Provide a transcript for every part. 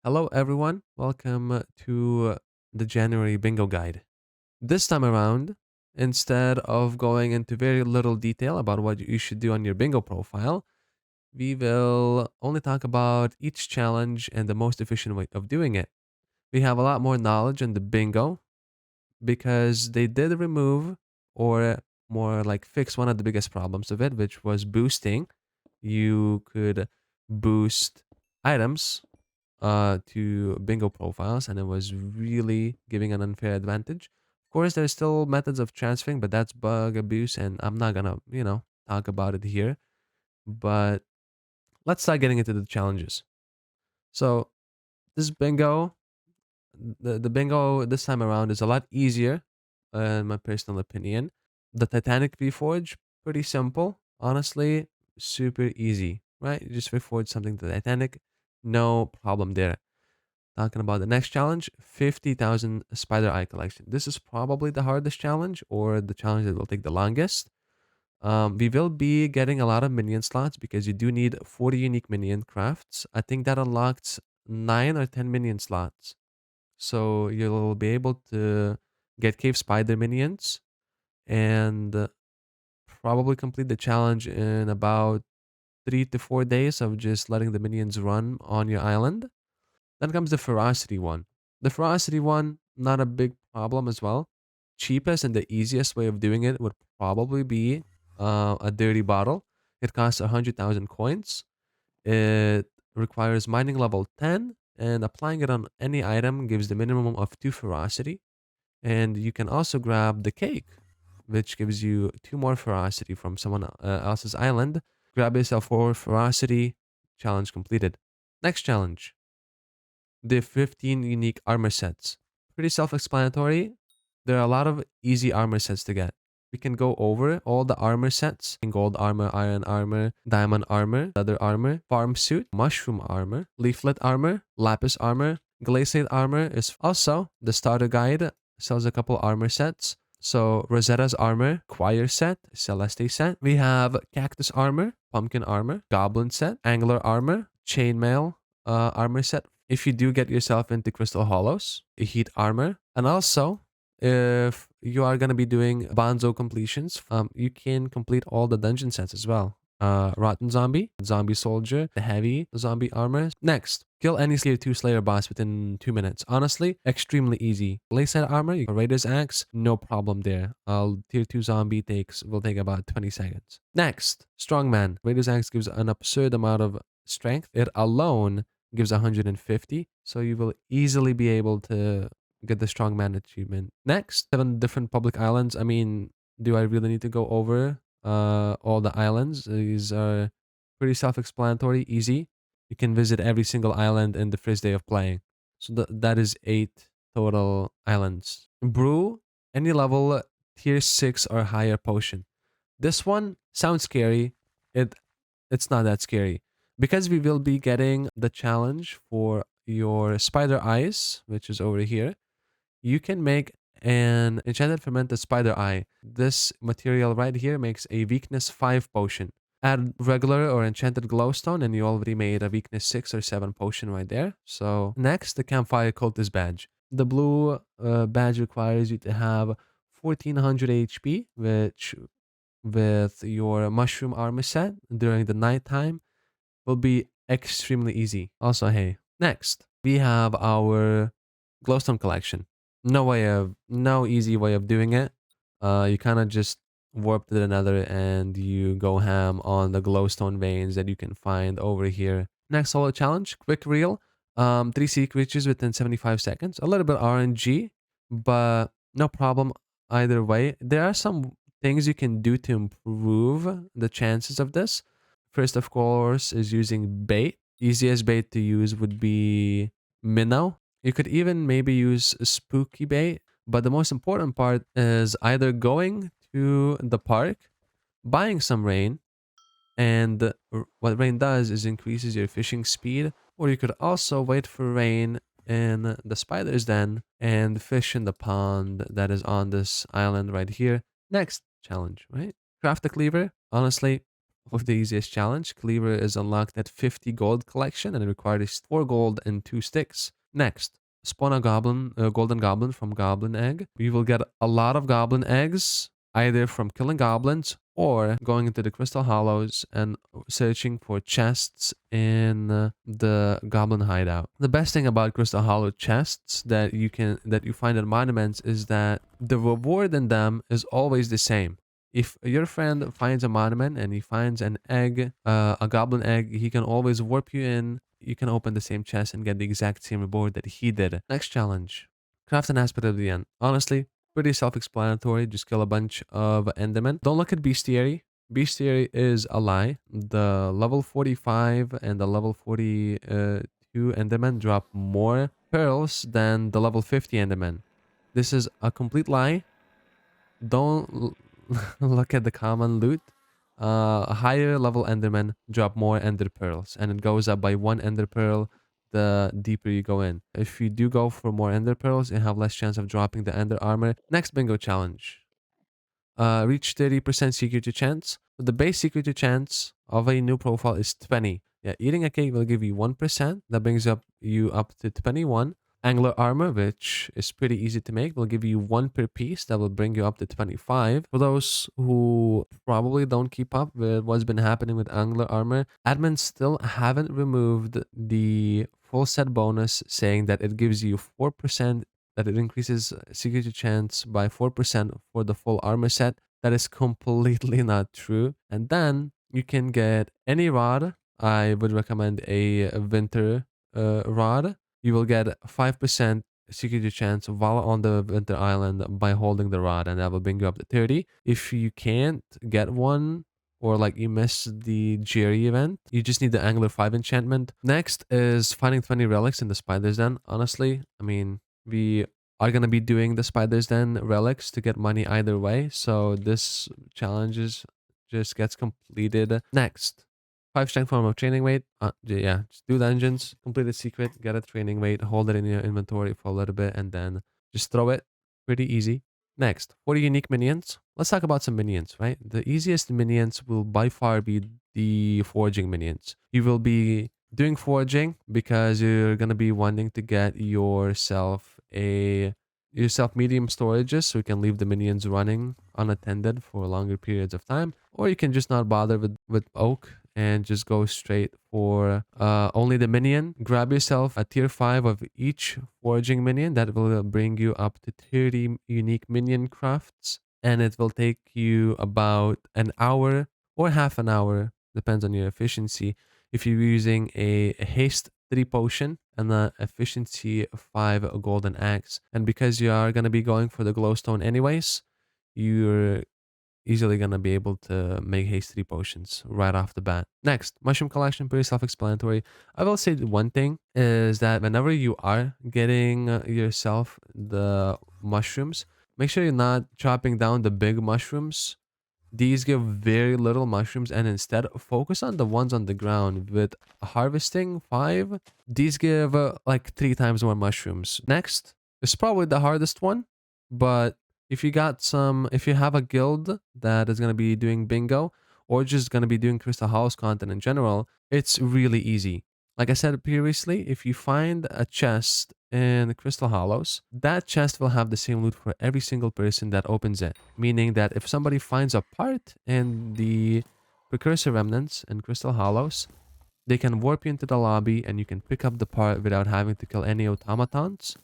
Hello, everyone. Welcome to the January bingo guide. This time around, instead of going into very little detail about what you should do on your bingo profile, we will only talk about each challenge and the most efficient way of doing it. We have a lot more knowledge on the bingo because they did remove or more like fix one of the biggest problems of it, which was boosting. You could boost items to bingo profiles, and it was really giving an unfair advantage. Of course, there's still methods of transferring, but that's bug abuse, and I'm not gonna, talk about it here. But let's start getting into the challenges. So this bingo, the bingo this time around is a lot easier, in my personal opinion. The Titanic Reforge, pretty simple, honestly, super easy, right? You just reforge something to Titanic, no problem there. Talking about the next challenge, 50,000 spider eye collection. This is probably the hardest challenge or the challenge that will take the longest. We will be getting a lot of minion slots because you do need 40 unique minion crafts. I think that unlocks 9 or 10 minion slots. So you'll be able to get cave spider minions and probably complete the challenge in about 3 to 4 days of just letting the minions run on your island. Then comes the ferocity one. The ferocity one, not a big problem as well. Cheapest and the easiest way of doing it would probably be a dirty bottle. It costs 100,000 coins. It requires mining level 10, and applying it on any item gives the minimum of 2 ferocity. And you can also grab the cake, which gives you 2 more ferocity from someone else's island. Grab yourself 4 ferocity. Challenge completed. Next challenge, the 15 unique armor sets. Pretty self-explanatory. There are a lot of easy armor sets to get. We can go over all the armor sets: gold armor, iron armor, diamond armor, leather armor, farm suit, mushroom armor, leaflet armor, lapis armor. Glaciate armor is also the starter guide, sells a couple armor sets. So Rosetta's armor, choir set, Celeste set. We have cactus armor, pumpkin armor, goblin set, angler armor, chainmail armor set. If you do get yourself into crystal hollows, heat armor, and also if you are going to be doing bonzo completions, you can complete all the dungeon sets as well. Rotten zombie, zombie soldier, the heavy zombie armor. Next, kill any tier 2 slayer boss within 2 minutes. Honestly, extremely easy. Lacehead armor, raider's axe, no problem there. Tier 2 zombie will take about 20 seconds. Next, strongman. Raider's axe gives an absurd amount of strength. It alone gives 150, so you will easily be able to get the strongman achievement. Next, 7 different public islands. I mean, do I really need to go over all the islands? These are pretty self-explanatory, easy. You can visit every single island in the first day of playing. So that is 8 total islands. Brew any level tier 6 or higher potion. This one sounds scary. It's not that scary because we will be getting the challenge for your spider eyes, which is over here. You can make an enchanted fermented spider eye. This material right here makes a weakness 5 potion. Add regular or enchanted glowstone and you already made a weakness 6 or 7 potion right there. So next, the campfire cultist badge. The blue badge requires you to have 1400 HP, which with your mushroom armor set during the nighttime will be extremely easy. Also, hey, next we have our glowstone collection. No easy way of doing it. You kind of just warp to the nether and you go ham on the glowstone veins that you can find over here. Next solo challenge, quick reel. 3 sea creatures within 75 seconds. A little bit RNG, but no problem either way. There are some things you can do to improve the chances of this. First, of course, is using bait. Easiest bait to use would be minnow. You could even maybe use spooky bait, but the most important part is either going to the park, buying some rain, and what rain does is increases your fishing speed, or you could also wait for rain in the spider's den and fish in the pond that is on this island right here. Next challenge, right? Craft a cleaver. Honestly, with the easiest challenge. Cleaver is unlocked at 50 gold collection and it requires 4 gold and 2 sticks. Next, spawn a goblin, golden goblin from goblin egg. You will get a lot of goblin eggs either from killing goblins or going into the crystal hollows and searching for chests in the goblin hideout. The best thing about crystal hollow chests that you find at monuments is that the reward in them is always the same. If your friend finds a monument and he finds an egg, a goblin egg, he can always warp you in. You can open the same chest and get the exact same reward that he did. Next challenge. Craft an aspect of the end. Honestly, pretty self-explanatory. Just kill a bunch of endermen. Don't look at bestiary. Bestiary is a lie. The level 45 and the level 42 endermen drop more pearls than the level 50 endermen. This is a complete lie. Don't look at the common loot. Higher level endermen drop more ender pearls, and it goes up by 1 ender pearl the deeper you go in. If you do go for more ender pearls, you have less chance of dropping the ender armor. Next bingo challenge. Reach 30% security chance. The base security chance of a new profile is 20. Yeah, eating a cake will give you 1%. That brings you up to 21. Angler armor, which is pretty easy to make, will give you 1 per piece. That will bring you up to 25. For those who probably don't keep up with what's been happening with angler armor, admins still haven't removed the full set bonus saying that it gives you 4%, that it increases security chance by 4% for the full armor set. That is completely not true. And then you can get any rod. I would recommend a winter rod. You will get 5% security chance while on the winter island by holding the rod, and that will bring you up to 30. If you can't get one, or like you miss the Jerry event, you just need the Angler 5 enchantment. Next is finding 20 relics in the Spider's Den. Honestly, I mean, we are going to be doing the Spider's Den relics to get money either way, so this challenge just gets completed. Next, 5 strength form of training weight. Yeah, just do dungeons, complete a secret, get a training weight, hold it in your inventory for a little bit, and then just throw it. Pretty easy. Next, 40 unique minions. Let's talk about some minions, right? The easiest minions will by far be the forging minions. You will be doing forging because you're going to be wanting to get yourself medium storages so you can leave the minions running unattended for longer periods of time, or you can just not bother with oak and just go straight for only the minion. Grab yourself a tier 5 of each foraging minion. That will bring you up to 30 unique minion crafts, and it will take you about an hour or half an hour, depends on your efficiency, if you're using a haste 3 potion and the efficiency 5 golden axe. And because you are going to be going for the glowstone anyways, you're easily going to be able to make haste 3 potions right off the bat. Next, mushroom collection, pretty self-explanatory. I will say one thing is that whenever you are getting yourself the mushrooms, make sure you're not chopping down the big mushrooms. These give very little mushrooms, and instead focus on the ones on the ground. With harvesting 5, these give like 3 times more mushrooms. Next is probably the hardest one, but if you have a guild that is going to be doing bingo or just going to be doing Crystal Hollows content in general, it's really easy. Like I said previously, if you find a chest in Crystal Hollows, that chest will have the same loot for every single person that opens it. Meaning that if somebody finds a part in the Precursor Remnants in Crystal Hollows, they can warp you into the lobby and you can pick up the part without having to kill any automatons.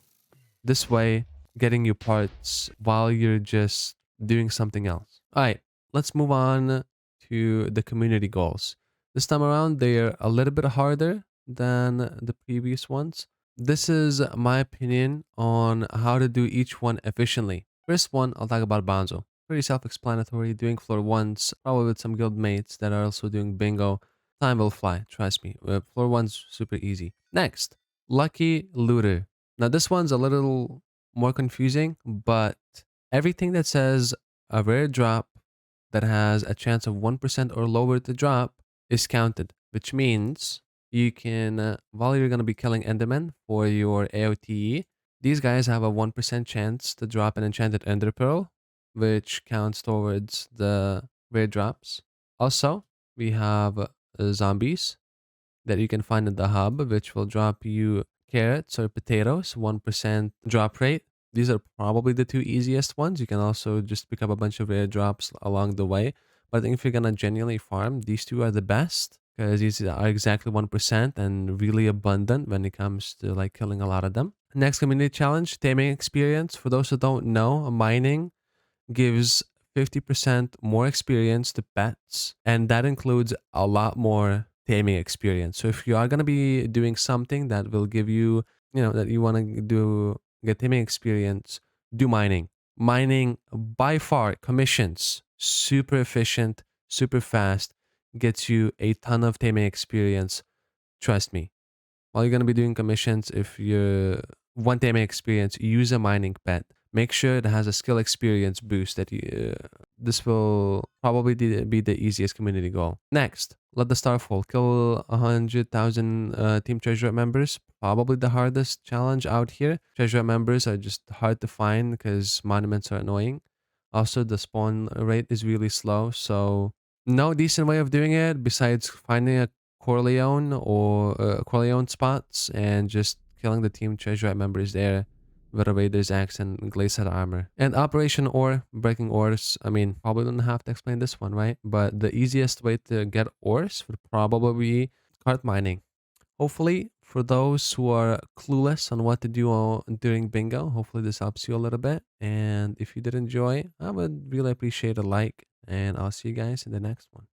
This way, getting you parts while you're just doing something else. Alright, let's move on to the community goals. This time around, they're a little bit harder than the previous ones. This is my opinion on how to do each one efficiently. First one, I'll talk about Bonzo. Pretty self-explanatory, doing floor 1s, probably with some guild mates that are also doing bingo. Time will fly, trust me. Floor 1's super easy. Next, Lucky Looter. Now this one's a little more confusing, but everything that says a rare drop that has a chance of 1% or lower to drop is counted, which means you can, while you're going to be killing Endermen for your AOTE, these guys have a 1% chance to drop an enchanted Ender Pearl, which counts towards the rare drops. Also, We have zombies that you can find in the hub, which will drop you carrots or potatoes, 1% drop rate. These are probably the two easiest ones. You can also just pick up a bunch of rare drops along the way. But I think if you're gonna genuinely farm, these two are the best because these are exactly 1% and really abundant when it comes to like killing a lot of them. Next community challenge, taming experience. For those who don't know, mining gives 50% more experience to pets, and that includes a lot more taming experience. So if you are going to be doing something that will give you, that you want to do get taming experience, do mining. Mining by far commissions, super efficient, super fast, gets you a ton of taming experience. Trust me. While you're going to be doing commissions, if you want taming experience, use a mining pet. Make sure it has a skill experience boost that you. This will probably be the easiest community goal. Next, let the StarFall kill 100,000 team treasure members. Probably the hardest challenge out here. Treasure members are just hard to find because monuments are annoying. Also, the spawn rate is really slow, so no decent way of doing it besides finding a Corleone or Corleone spots and just killing the team treasure members there with a Raider's axe and glazed armor. And Operation Ore, breaking ores. I mean, probably don't have to explain this one, right? But the easiest way to get ores would probably be cart mining. Hopefully, for those who are clueless on what to do during bingo, hopefully this helps you a little bit. And if you did enjoy, I would really appreciate a like. And I'll see you guys in the next one.